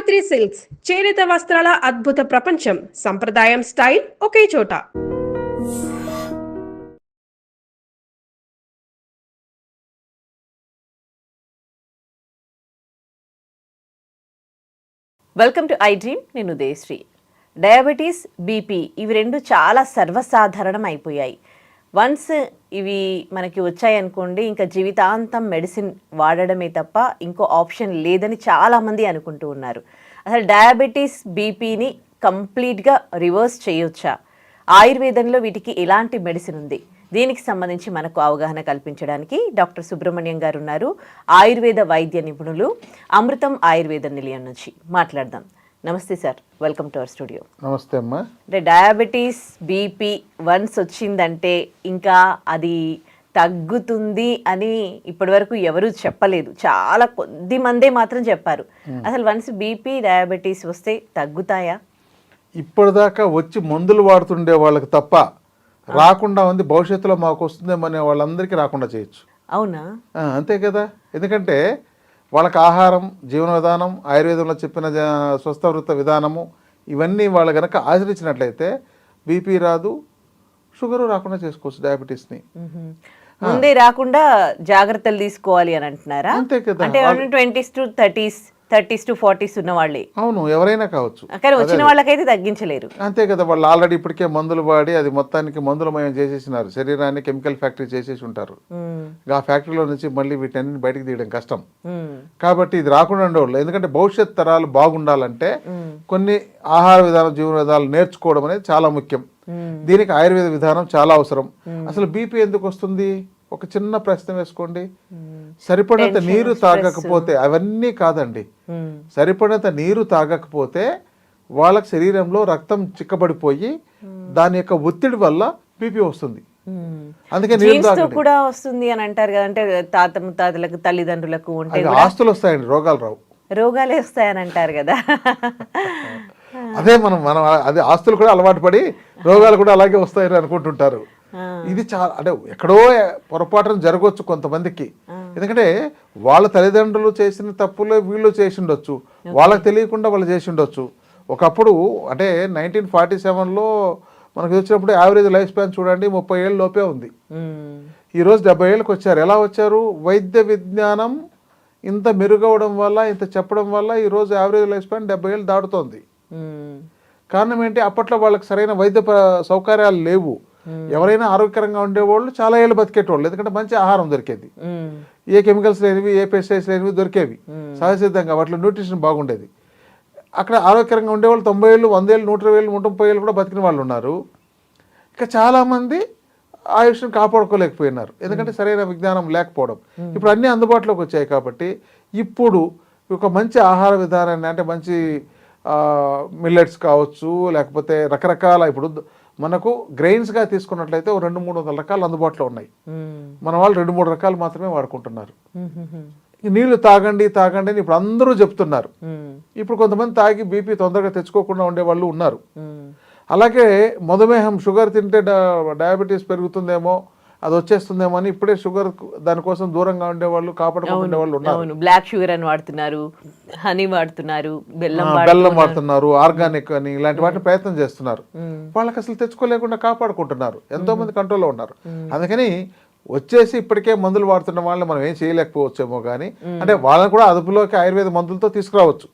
Savitri silks చేనేత వస్త్రాల అద్భుత ప్రపంచం. సంప్రదాయం స్టైల్ ఒకే చోట. Welcome to I dream. నేను ఉదయశ్రీ. డయాబెటీస్, బీపీ ఇవి రెండు చాలా సర్వసాధారణం అయిపోయాయి. వన్స్ ఇవి మనకి వచ్చాయనుకోండి, ఇంకా జీవితాంతం మెడిసిన్ వాడడమే తప్ప ఇంకో ఆప్షన్ లేదని చాలామంది అనుకుంటూ ఉన్నారు. అసలు డయాబెటీస్, బీపీని కంప్లీట్గా రివర్స్ చేయొచ్చా? ఆయుర్వేదంలో వీటికి ఎలాంటి మెడిసిన్ ఉంది? దీనికి సంబంధించి మనకు అవగాహన కల్పించడానికి డాక్టర్ సుబ్రహ్మణ్యం గారు ఉన్నారు. ఆయుర్వేద వైద్య నిపుణులు, అమృతం ఆయుర్వేద నిలయం నుంచి మాట్లాడదాం. నమస్తే sir, welcome to our studio. నమస్తే అమ్మా. అంటే డయాబెటీస్, బీపీ వన్స్ వచ్చిందంటే ఇంకా అది తగ్గుతుంది అని ఇప్పటి వరకు ఎవరూ చెప్పలేదు. చాలా కొద్ది మందే మాత్రం చెప్పారు. అసలు వన్స్ బీపీ, డయాబెటీస్ వస్తే తగ్గుతాయా? ఇప్పటిదాకా వచ్చి మందులు వాడుతుండే వాళ్ళకి తప్ప రాకుండా ఉంది, భవిష్యత్తులో మాకు వస్తుందేమనే వాళ్ళందరికీ రాకుండా చేయొచ్చు. అవునా? అంతే కదా. ఎందుకంటే వాళ్ళకి ఆహారం, జీవన విధానం, ఆయుర్వేదంలో చెప్పిన స్వస్థవృత్త విధానము ఇవన్నీ వాళ్ళు కనుక ఆచరించినట్లయితే బీపీ రాదు, షుగరు రాకుండా చేసుకోవచ్చు. డయాబెటీస్ని ముందే రాకుండా జాగ్రత్తలు తీసుకోవాలి అని అంటున్నారా? అంతే కదా. అంటే 20s to 30s to 40s ఉన్న వాళ్ళే. అవును, ఎవరైనా కావచ్చు. కానీ వచ్చిన వాళ్ళకైతే తగ్గించలేరు. అంతే కదా. వాళ్ళు ఆల్రెడీ ఇప్పటికే మందులు వాడి అది మొత్తానికి మందులమయం చేసేసినారు. శరీరాన్ని కెమికల్ ఫ్యాక్టరీ చేసేసి ఉంటారు. ఆ ఫ్యాక్టరీలో నుంచి మళ్ళీ వీటన్ని బయటకు తీయడం కష్టం. కాబట్టి ఇది రాకుండా ఉండేవాళ్ళు. ఎందుకంటే భవిష్యత్ తరాలు బాగుండాలంటే కొన్ని ఆహార విధానం, జీవన విధానాలు నేర్చుకోవడం అనేది చాలా ముఖ్యం. దీనికి ఆయుర్వేద విధానం చాలా అవసరం. అసలు బీపీ ఎందుకు వస్తుంది? ఒక చిన్న ప్రశ్న వేసుకోండి. సరిపడినంత నీరు తాగకపోతే, అవన్నీ కాదండి, సరిపడినంత నీరు తాగకపోతే వాళ్ళకి శరీరంలో రక్తం చిక్కబడిపోయి దాని యొక్క ఒత్తిడి వల్ల బీపీ వస్తుంది. అందుకే నీరు కూడా వస్తుంది అని అంటారు కదా. అంటే తాత ముత్తాతలకు, తల్లిదండ్రులకు ఉంటే ఆస్తులు వస్తాయండి, రోగాలు రావు. రోగాలే వస్తాయని అంటారు కదా. అదే మనం అదే ఆస్తులు కూడా అలవాటు పడి రోగాలు కూడా అలాగే వస్తాయని అనుకుంటుంటారు. ఇది చాలా అంటే ఎక్కడో పొరపాటున జరగవచ్చు కొంతమందికి. ఎందుకంటే వాళ్ళ తల్లిదండ్రులు చేసిన తప్పులే వీళ్ళు చేసి ఉండొచ్చు, వాళ్ళకి తెలియకుండా వాళ్ళు చేసి ఉండొచ్చు. ఒకప్పుడు అంటే 1947లో మనకు వచ్చినప్పుడు యావరేజ్ లైఫ్ స్పాన్ చూడండి 30 ఏళ్ళ లోపే ఉంది. ఈరోజు 70 ఏళ్ళకి వచ్చారు. ఎలా వచ్చారు? వైద్య విజ్ఞానం ఇంత మెరుగవడం వల్ల, ఇంత చెప్పడం వల్ల ఈరోజు యావరేజ్ లైఫ్ స్పాన్ 70 ఏళ్ళు దాటుతోంది. కారణం ఏంటి? అప్పట్లో వాళ్ళకి సరైన వైద్య సౌకర్యాలు లేవు. ఎవరైనా ఆరోగ్యకరంగా ఉండేవాళ్ళు చాలా ఏళ్ళు బతికేటోళ్ళు. ఎందుకంటే మంచి ఆహారం దొరికేది, ఏ కెమికల్స్ లేనివి, ఏ పెస్టిసైడ్స్ లేనివి దొరికేవి సహజసిద్ధంగా. వాటిలో న్యూట్రిషన్ బాగుండేది. అక్కడ ఆరోగ్యకరంగా ఉండేవాళ్ళు 90 ఏళ్ళు, 100 ఏళ్ళు, 120 ఏళ్ళు, 130 ఏళ్ళు కూడా బతికిన వాళ్ళు ఉన్నారు. ఇక చాలామంది ఆయుష్ను కాపాడుకోలేకపోయినారు, ఎందుకంటే సరైన విజ్ఞానం లేకపోవడం. ఇప్పుడు అన్నీ అందుబాటులోకి వచ్చాయి కాబట్టి ఇప్పుడు ఒక మంచి ఆహార విధానాన్ని, అంటే మంచి మిల్లెట్స్ కావచ్చు, లేకపోతే రకరకాల, ఇప్పుడు మనకు గ్రెయిన్స్గా తీసుకున్నట్లయితే 200-300 రకాలు అందుబాటులో ఉన్నాయి. మన వాళ్ళు 2-3 రకాలు మాత్రమే వాడుకుంటున్నారు. నీళ్లు తాగండి తాగండి అని ఇప్పుడు అందరూ చెప్తున్నారు. ఇప్పుడు కొంతమంది తాగి బీపీ తొందరగా తెచ్చుకోకుండా ఉండే వాళ్ళు ఉన్నారు. అలాగే మధుమేహం, షుగర్ తింటే డయాబెటీస్ పెరుగుతుందేమో, అది వచ్చేస్తుందేమో అని ఇప్పుడే షుగర్ దానికోసం దూరంగా ఉండేవాళ్ళు, కాపాడుకుంటే వాళ్ళు ఉన్నారు. బ్లాక్ షుగర్ అని వాడుతున్నారు, హనీ వాడుతున్నారు, బెల్లం వాడుతున్నారు, ఆర్గానిక్ అని ఇలాంటి వాటిని ప్రయత్నం చేస్తున్నారు. వాళ్ళకి అసలు తెచ్చుకోలేకుండా కాపాడుకుంటున్నారు. ఎంతో మంది కంట్రోల్లో ఉన్నారు. అందుకని వచ్చేసి ఇప్పటికే మందులు వాడుతున్న వాళ్ళని మనం ఏం చేయలేకపోవచ్చేమో, కానీ అంటే వాళ్ళని కూడా అదుపులోకి ఆయుర్వేద మందులతో తీసుకురావచ్చు.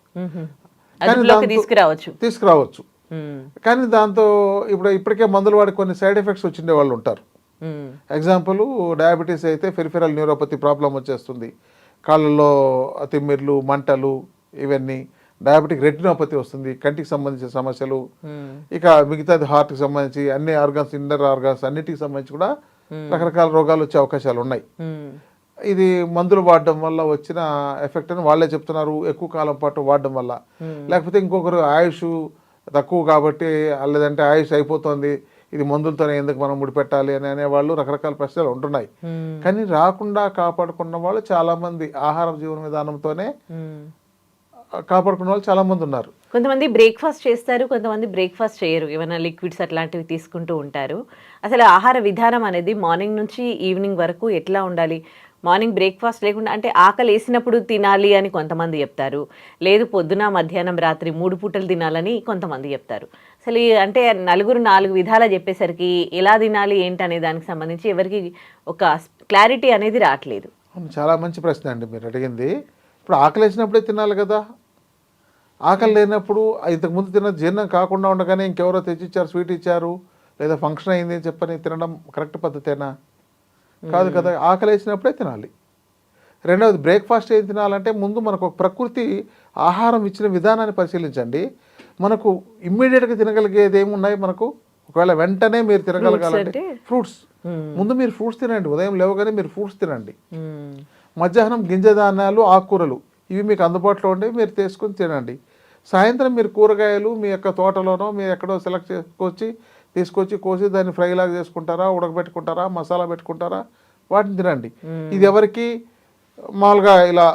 కానీ దాంతో ఇప్పటికే మందులు వాడి కొన్ని సైడ్ ఎఫెక్ట్స్ వచ్చిండే వాళ్ళు ఉంటారు. ఎగ్జాంపుల్, డయాబెటీస్ అయితే పెరిఫెరల్ న్యూరోపతి ప్రాబ్లం వచ్చేస్తుంది, కాళ్ళల్లో తిమ్మిర్లు, మంటలు, ఇవన్నీ. డయాబెటిక్ రెటినోపతి వస్తుంది, కంటికి సంబంధించిన సమస్యలు. ఇక మిగతాది హార్ట్కి సంబంధించి అన్ని ఆర్గాన్స్, ఇన్నర్ ఆర్గాన్స్ అన్నిటికి సంబంధించి కూడా రకరకాల రోగాలు వచ్చే అవకాశాలు ఉన్నాయి. ఇది మందులు వాడడం వల్ల వచ్చిన ఎఫెక్ట్ అని వాళ్ళే చెప్తున్నారు, ఎక్కువ కాలం పాటు వాడడం వల్ల. లేకపోతే ఇంకొకరు ఆయుష్ తక్కువ కాబట్టి, లేదంటే ఆయుష్ అయిపోతుంది, ఇది మందులతోనే ఎందుకు మనం ముడిపెట్టాలి అని అనేవాళ్ళు, రకరకాల ప్రశ్నలు ఉంటున్నాయి. కానీ రాకుండా కాపాడుకున్న వాళ్ళు చాలా మంది ఆహార జీవన విధానంతోనే కాపాడుకున్న వాళ్ళు చాలా మంది ఉన్నారు. కొంతమంది బ్రేక్ఫాస్ట్ చేస్తారు, కొంతమంది బ్రేక్ఫాస్ట్ చేయరు, ఏమైనా లిక్విడ్స్ అట్లాంటివి తీసుకుంటూ ఉంటారు. అసలు ఆహార విధానం అనేది మార్నింగ్ నుంచి ఈవినింగ్ వరకు ఎట్లా ఉండాలి? మార్నింగ్ బ్రేక్ఫాస్ట్ లేకుండా, అంటే ఆకలి వేసినప్పుడు తినాలి అని కొంతమంది చెప్తారు, లేదు పొద్దున మధ్యాహ్నం రాత్రి 3 పూటలు తినాలని కొంతమంది చెప్తారు. అసలు అంటే నలుగురు 4 విధాలా చెప్పేసరికి ఎలా తినాలి ఏంటనే దానికి సంబంధించి ఎవరికి ఒక క్లారిటీ అనేది రావట్లేదు. చాలా మంచి ప్రశ్న అండి మీరు అడిగింది. ఇప్పుడు ఆకలి వేసినప్పుడే తినాలి కదా. ఆకలి లేనప్పుడు ఇంతకుముందు తిన్న జీర్ణం కాకుండా ఉండగానే ఇంకెవరో తెచ్చిచ్చారు, స్వీట్ ఇచ్చారు, లేదా ఫంక్షన్ అయింది అని చెప్పని తినడం కరెక్ట్ పద్ధతేనా? కాదు కదా. ఆకలి వేసినప్పుడే తినాలి. రెండవది, బ్రేక్ఫాస్ట్ ఏం తినాలంటే ముందు మనకు ఒక ప్రకృతి ఆహారం ఇచ్చిన విధానాన్ని పరిశీలించండి. మనకు ఇమ్మీడియట్గా తినగలిగేది ఏమున్నాయి మనకు? ఒకవేళ వెంటనే మీరు తినగలగాలంటే ఫ్రూట్స్. ముందు మీరు ఫ్రూట్స్ తినండి. ఉదయం లేవగానే మీరు ఫ్రూట్స్ తినండి. మధ్యాహ్నం గింజ ధాన్యాలు, ఆకుకూరలు ఇవి మీకు అందుబాటులో ఉండి మీరు తీసుకొని తినండి. సాయంత్రం మీరు కూరగాయలు మీ యొక్క తోటలోనో మీరు ఎక్కడో సెలెక్ట్ తీసుకొచ్చి కోసి దాన్ని ఫ్రైలాగా చేసుకుంటారా, ఉడకబెట్టుకుంటారా, మసాలా పెట్టుకుంటారా, వాటిని తినండి. ఇది ఎవరికి మామూలుగా ఇలా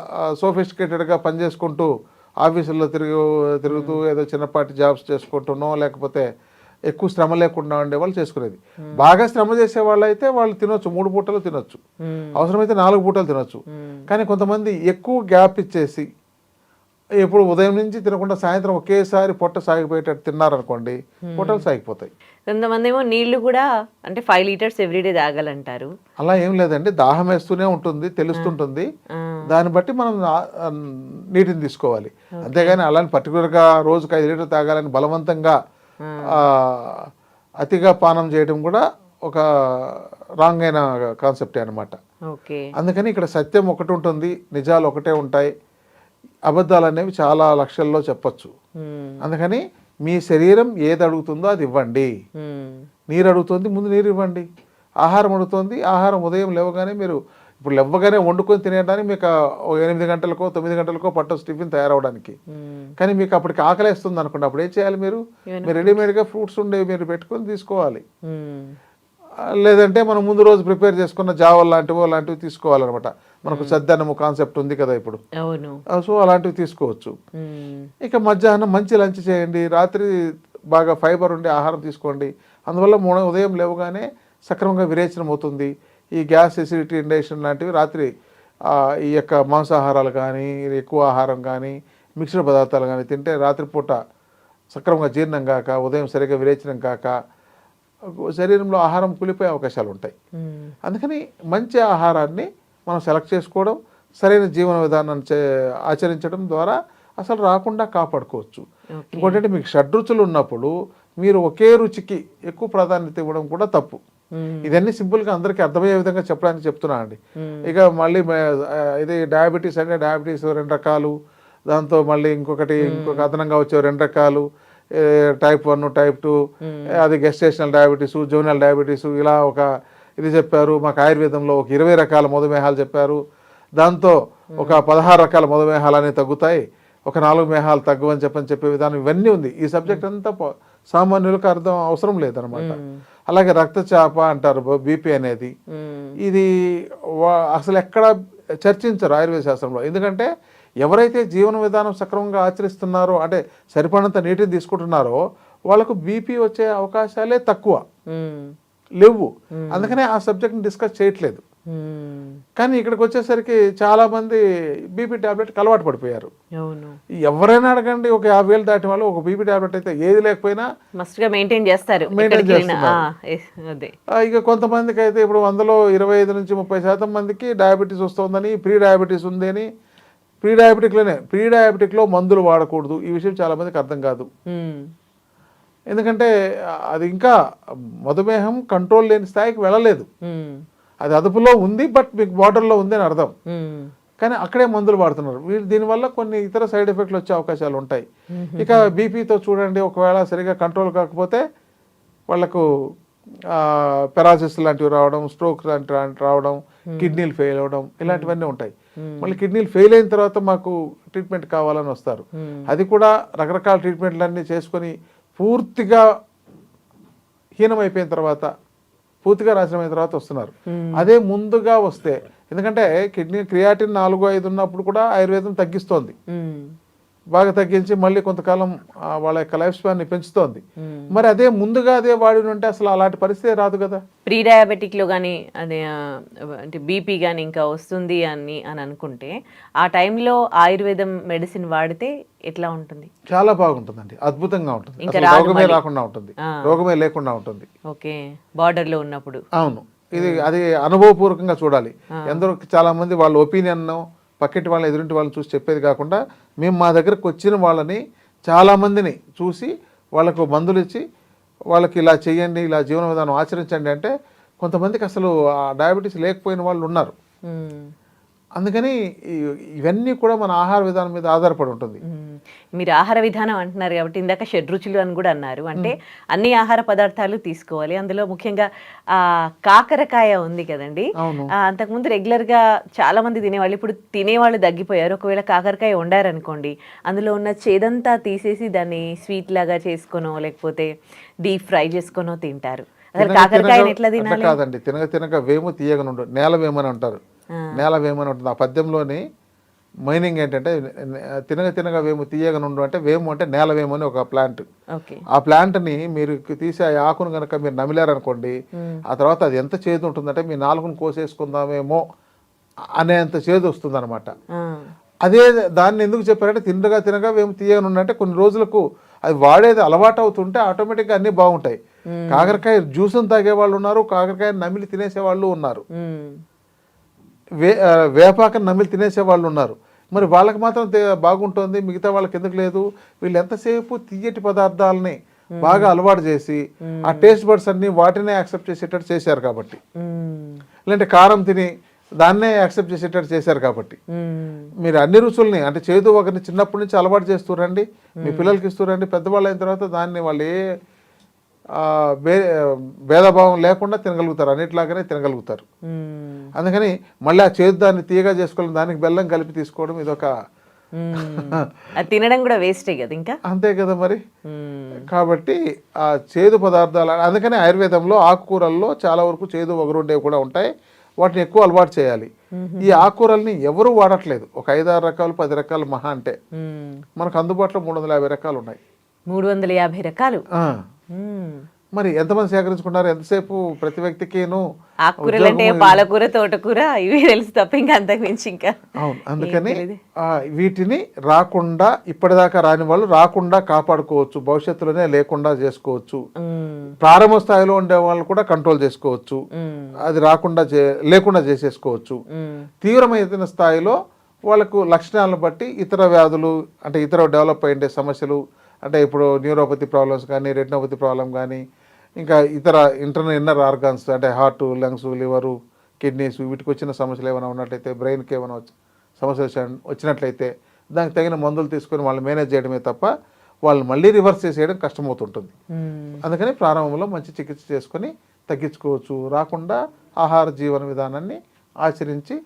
సోఫిస్టికేటెడ్గా పనిచేసుకుంటూ ఆఫీసుల్లో తిరుగుతూ ఏదో చిన్నపాటి జాబ్స్ చేసుకుంటున్నో, లేకపోతే ఎక్కువ శ్రమ లేకుండా ఉండే వాళ్ళు చేసుకునేది. బాగా శ్రమ చేసే వాళ్ళు అయితే వాళ్ళు తినొచ్చు, 3 పూటలు తినొచ్చు, అవసరమైతే 4 పూటలు తినొచ్చు. కానీ కొంతమంది ఎక్కువ గ్యాప్ ఇచ్చేసి ఎప్పుడు ఉదయం నుంచి తినకుండా సాయంత్రం ఒకేసారి పొట్ట సాగిపోయేటట్టు తిన్నారనుకోండి, పొట్టలు సాగిపోతాయి. కొంతమంది ఏమో నీళ్లు కూడా అంటే 5 లీటర్స్ ఎవ్రీడే తాగాలంటారు. అలా ఏం లేదండి, దాహం వేస్తూనే ఉంటుంది, తెలుస్తుంటుంది. దాన్ని బట్టి మనం నీటిని తీసుకోవాలి. అంతేగాని అలాని పర్టికులర్గా రోజుకి 5 లీటర్లు తాగాలని బలవంతంగా అతిగా పానం చేయడం కూడా ఒక రాంగ్ అయిన కాన్సెప్టే అనమాట. అందుకని ఇక్కడ సత్యం ఒకటి ఉంటుంది, నిజాలు ఒకటే ఉంటాయి, అబద్ధాలు అనేవి చాలా లక్షల్లో చెప్పచ్చు. అందుకని మీ శరీరం ఏది అడుగుతుందో అది ఇవ్వండి. నీరు అడుగుతుంది, ముందు నీరు ఇవ్వండి. ఆహారం అడుగుతుంది, ఆహారం ఉదయం లేవగానే మీరు ఇప్పుడు లేవగానే వండుకొని తినేయడానికి మీకు 8 గంటలకో 9 గంటలకో పట్టొచ్చు టిఫిన్ తయారవడానికి. కానీ మీకు అప్పటికి ఆకలేస్తుంది అనుకోండి, అప్పుడు ఏం చేయాలి? మీరు రెడీమేడ్గా ఫ్రూట్స్ ఉండేవి మీరు పెట్టుకొని తీసుకోవాలి. లేదంటే మనం ముందు రోజు ప్రిపేర్ చేసుకున్న జావల్ లాంటివి తీసుకోవాలన్నమాట. మనకు సద్దన్నము కాన్సెప్ట్ ఉంది కదా ఇప్పుడు, సో అలాంటివి తీసుకోవచ్చు. ఇక మధ్యాహ్నం మంచి లంచ్ చేయండి, రాత్రి బాగా ఫైబర్ ఉండే ఆహారం తీసుకోండి. అందువల్ల ఉదయం లేవగానే సక్రమంగా విరేచనం అవుతుంది. ఈ గ్యాస్, ఎసిడిటీ, ఇండైజెషన్ లాంటివి రాత్రి ఈ యొక్క మాంసాహారాలు కానీ, ఎక్కువ ఆహారం కానీ, మిక్స్డ్ పదార్థాలు కానీ తింటే రాత్రిపూట సక్రమంగా జీర్ణం కాక, ఉదయం సరిగ్గా విరేచనం కాక శరీరంలో ఆహారం కూలిపోయే అవకాశాలు ఉంటాయి. అందుకని మంచి ఆహారాన్ని మనం సెలెక్ట్ చేసుకోవడం, సరైన జీవన విధానాన్ని ఆచరించడం ద్వారా అసలు రాకుండా కాపాడుకోవచ్చు. ఇంకోటి, మీకు షడ్రుచులు ఉన్నప్పుడు మీరు ఒకే రుచికి ఎక్కువ ప్రాధాన్యత ఇవ్వడం కూడా తప్పు. ఇదన్నీ సింపుల్గా అందరికీ అర్థమయ్యే విధంగా చెప్పడానికి చెప్తున్నా అండి. ఇక మళ్ళీ ఇది డయాబెటీస్ అంటే డయాబెటీస్ 2 రకాలు, దాంతో మళ్ళీ ఇంకొక అదనంగా వచ్చే 2 రకాలు, టైప్ 1, టైప్ 2, అది గెస్టేషనల్ డయాబెటీసు, జూనియల్ డయాబెటీసు, ఇలా ఒక ఇది చెప్పారు. మాకు ఆయుర్వేదంలో ఒక 20 రకాల మధుమేహాలు చెప్పారు. దాంతో ఒక 16 రకాల మధుమేహాలు అనేవి తగ్గుతాయి, ఒక 4 మేహాలు తగ్గవని చెప్పే విధానం ఇవన్నీ ఉంది. ఈ సబ్జెక్ట్ అంతా సామాన్యులకు అవసరం లేదనమాట. అలాగే రక్తచాప అంటారు, బీపీ అనేది, ఇది అసలు ఎక్కడ చర్చించరు ఆయుర్వేద శాస్త్రంలో. ఎందుకంటే ఎవరైతే జీవన విధానం సక్రమంగా ఆచరిస్తున్నారో, అంటే సరిపడినంత నీటిని తీసుకుంటున్నారో వాళ్ళకు బీపీ వచ్చే అవకాశాలే తక్కువ లేవు. అందుకనే ఆ సబ్జెక్ట్ని డిస్కస్ చేయట్లేదు. కానీ ఇక్కడికి వచ్చేసరికి చాలా మంది బీపీ టాబ్లెట్కి అలవాటు పడిపోయారు. ఎవరైనా అడగండి, ఒక 50 ఏళ్ళు దాటిన వాళ్ళు ఒక బీపీ టాబ్లెట్ అయితే ఏది లేకపోయినా మెయింటైన్ చేస్తారు. ఇక కొంతమందికి అయితే ఇప్పుడు 100లో 25 నుంచి 30% మందికి డయాబెటీస్ వస్తుందని, ప్రీ డయాబెటీస్ ఉంది అని, ప్రీ డయాబెటిక్లో మందులు వాడకూడదు. ఈ విషయం చాలా మందికి అర్థం కాదు. ఎందుకంటే అది ఇంకా మధుమేహం కంట్రోల్ లేని స్థాయికి వెళ్ళలేదు. అది అదుపులో ఉంది, బట్ మీకు బార్డర్లో ఉంది అని అర్థం. కానీ అక్కడే మందులు వాడుతున్నారు. దీనివల్ల కొన్ని ఇతర సైడ్ ఎఫెక్ట్లు వచ్చే అవకాశాలు ఉంటాయి. ఇక బీపీతో చూడండి, ఒకవేళ సరిగా కంట్రోల్ కాకపోతే వాళ్ళకు పెరాసిస్ లాంటివి రావడం, స్ట్రోక్ లాంటివి రావడం, కిడ్నీలు ఫెయిల్ అవ్వడం, ఇలాంటివన్నీ ఉంటాయి. మళ్ళీ కిడ్నీలు ఫెయిల్ అయిన తర్వాత మాకు ట్రీట్మెంట్ కావాలని వస్తారు. అది కూడా రకరకాల ట్రీట్మెంట్లన్నీ చేసుకొని పూర్తిగా హీనమైపోయిన తర్వాత, పూర్తిగా నాశనమైన తర్వాత వస్తున్నారు. అదే ముందుగా వస్తే, ఎందుకంటే కిడ్నీ క్రియాటిన్ 4-5 ఉన్నప్పుడు కూడా ఆయుర్వేదం తగ్గిస్తోంది. బాగా తగ్గించి మళ్ళీ కొంతకాలం వాళ్ళ యొక్క లైఫ్ స్పాన్ని పెంచుతోంది. మరి అదే ముందుగా అదే వాడి ఉంటే అసలు అలాంటి పరిస్థితి రాదు కదా. ప్రీ డయాబెటిక్లో కానీ అదే అంటే బీపీ కానీ ఇంకా వస్తుంది అని అనుకుంటే ఆ టైంలో ఆయుర్వేదం మెడిసిన్ వాడితే ఎట్లా ఉంటుంది? చాలా బాగుంటుందండి, అద్భుతంగా ఉంటుంది. ఇంకా అసలు రోగమే రాకుండా ఉంటుంది, రోగమే లేకుండా ఉంటుంది. ఓకే, బార్డర్లో ఉన్నప్పుడు. అవును, అది అనుభవపూర్వకంగా చూడాలి. ఎందరో చాలా మంది వాళ్ళ ఒపీనియన్ పక్కింటి వాళ్ళని ఎదురింటి వాళ్ళని చూసి చెప్పేది కాకుండా మేము మా దగ్గరకు వచ్చిన వాళ్ళని చాలామందిని చూసి వాళ్ళకు మందులు ఇచ్చి వాళ్ళకి ఇలా చేయండి, ఇలా జీవన విధానం ఆచరించండి అంటే కొంతమందికి అసలు ఆ డయాబెటీస్ లేకపోయిన వాళ్ళు ఉన్నారు. అందుకని ఇవన్నీ కూడా మన ఆహార విధానం మీద ఆధారపడి ఉంటుంది. మీరు ఆహార విధానం అంటున్నారు కాబట్టి ఇందాక షడ్రుచులు అని కూడా అన్నారు. అంటే అన్ని ఆహార పదార్థాలు తీసుకోవాలి. అందులో ముఖ్యంగా కాకరకాయ ఉంది కదండి, అంతకుముందు రెగ్యులర్గా చాలా మంది తినేవాళ్ళు, ఇప్పుడు తినేవాళ్ళు తగ్గిపోయారు. ఒకవేళ కాకరకాయ వండారనుకోండి, అందులో ఉన్న చేదంతా తీసేసి దాన్ని స్వీట్ లాగా చేసుకొనో లేకపోతే డీప్ ఫ్రై చేసుకొనో తింటారు. అసలు కాకరకాయని ఎట్లా తినాలి? కాదండి, తినగా వేము తీయగనుండు, నేల వేమని అంటారు. నేల వేమని ఉంటుంది. ఆ పద్యంలోని మైనింగ్ ఏంటంటే తినగా వేము తీయగనుండు అంటే వేము అంటే నేల వేము అని ఒక ప్లాంట్. ఆ ప్లాంట్ని మీరు తీసి ఆ ఆకును కనుక మీరు నమిలారనుకోండి, ఆ తర్వాత అది ఎంత చేదు ఉంటుందంటే మీ నాలుగును కోసేసుకుందామేమో అనేంత చేదు వస్తుంది అనమాట. అదే దాన్ని ఎందుకు చెప్పారంటే తినగా వేము తీయగనుండు అంటే కొన్ని రోజులకు అది వాడేది అలవాటు అవుతుంటే ఆటోమేటిక్గా అన్నీ బాగుంటాయి. కాకరకాయ జ్యూస్ని తాగే వాళ్ళు ఉన్నారు, కాకరకాయ నమిలి తినేసే వాళ్ళు ఉన్నారు, వేపాకని నమిలి తినేసే వాళ్ళు ఉన్నారు. మరి వాళ్ళకి మాత్రం బాగుంటుంది, మిగతా వాళ్ళకి ఎందుకు లేదు? వీళ్ళు ఎంతసేపు తీయటి పదార్థాలని బాగా అలవాటు చేసి ఆ టేస్ట్ బడ్స్ అన్ని వాటినే యాక్సెప్ట్ చేసేటట్టు చేశారు కాబట్టి, లేదంటే కారం తిని దాన్నే యాక్సెప్ట్ చేసేటట్టు చేశారు కాబట్టి, మీరు అన్ని రుచుల్ని అంటే చేదు ఒకరిని చిన్నప్పటి నుంచి అలవాటు చేస్తురండి, మీ పిల్లలకి ఇస్తురండి, పెద్దవాళ్ళు అయిన తర్వాత దాన్ని వాళ్ళు ఏ భేదభావం లేకుండా తినగలుగుతారు, అన్నిట్లాగానే తినగలుగుతారు. అందుకని మళ్ళీ ఆ చేదు దాన్ని తీయగా చేసుకోవడం, దానికి బెల్లం కలిపి తీసుకోవడం ఇదొక తినడం కూడా వేస్టే కదా, ఇంకా అంతే కదా మరి. కాబట్టి ఆ చేదు పదార్థాలు, అందుకని ఆయుర్వేదంలో ఆకుకూరల్లో చాలా వరకు చేదు ఒగరుండేవి కూడా ఉంటాయి, వాటిని ఎక్కువ అలవాటు చేయాలి. ఈ ఆకుకూరల్ని ఎవరు వాడట్లేదు, ఒక 5-6 రకాలు 10 రకాలు మహా అంటే. మనకు అందుబాటులో 350 రకాలు ఉన్నాయి. 350 రకాలు. మరి ఎంతమంది సేకరించుకున్నారు? ఎంతసేపు ప్రతి వ్యక్తికిను ఆకుకూరలు అంటే పాలకూర, తోటకూర ఇవి తెలుసు తప్ప ఇంకా అంతకు మించి ఇంకా. అవును, అందుకని వీటిని రాకుండా ఇప్పటిదాకా రాని వాళ్ళు రాకుండా కాపాడుకోవచ్చు, భవిష్యత్తులోనే లేకుండా చేసుకోవచ్చు. ప్రారంభ స్థాయిలో ఉండే వాళ్ళు కూడా కంట్రోల్ చేసుకోవచ్చు, అది రాకుండా లేకుండా చేసేసుకోవచ్చు. తీవ్రమైన స్థాయిలో వాళ్ళకు లక్షణాలను బట్టి ఇతర వ్యాధులు అంటే ఇతర డెవలప్ అయ్యే సమస్యలు అంటే ఇప్పుడు న్యూరోపతి ప్రాబ్లమ్స్ కానీ, రెటినోపతి ప్రాబ్లం కానీ, ఇంకా ఇతర ఇన్నర్ ఆర్గాన్స్ అంటే హార్ట్, లంగ్స్, లివరు, కిడ్నీస్ వీటికి వచ్చిన సమస్యలు ఏమైనా ఉన్నట్లయితే, బ్రెయిన్కి ఏమైనా సమస్యలు వచ్చినట్లయితే దానికి తగిన మందులు తీసుకొని వాళ్ళు మేనేజ్ చేయడమే తప్ప వాళ్ళు మళ్ళీ రివర్స్ చేసేయడం కష్టమవుతుంటుంది. అందుకని ప్రారంభంలో మంచి చికిత్స చేసుకొని తగ్గించుకోవచ్చు, రాకుండా ఆహార జీవన విధానాన్ని ఆచరించి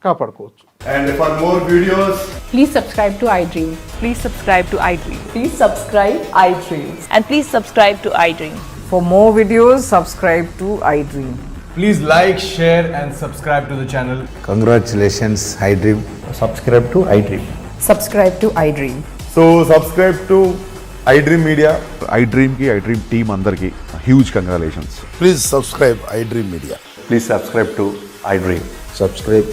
కాపాడుకోవచ్చు. And for more videos, please subscribe to iDream. Please subscribe to iDream. Please subscribe iDream. And please subscribe to iDream. For more videos, subscribe to iDream. please like, share and subscribe to the channel. Congratulations, iDream. Subscribe to iDream. Subscribe to iDream. So subscribe to iDream Media. iDream ki iDream team andarki huge congratulations. Please subscribe iDream Media. Please subscribe to iDream. Subscribe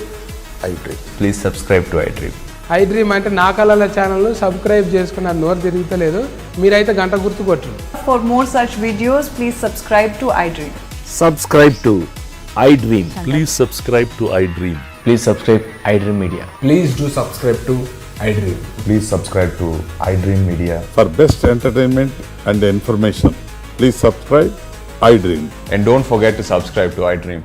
iDream. Please subscribe to iDream. iDream అంటే నా కళల channel subscribe చేసుకున్న నోరు తిరుగుతలేదు, మీరైతే గంట గుర్తు కొట్టరు. For more such videos, please subscribe to iDream. Subscribe to iDream. Please subscribe to iDream. Please subscribe iDream Media. Please do subscribe to iDream. Please subscribe to iDream Media. For best entertainment and information, please subscribe iDream. And don't forget to subscribe to iDream.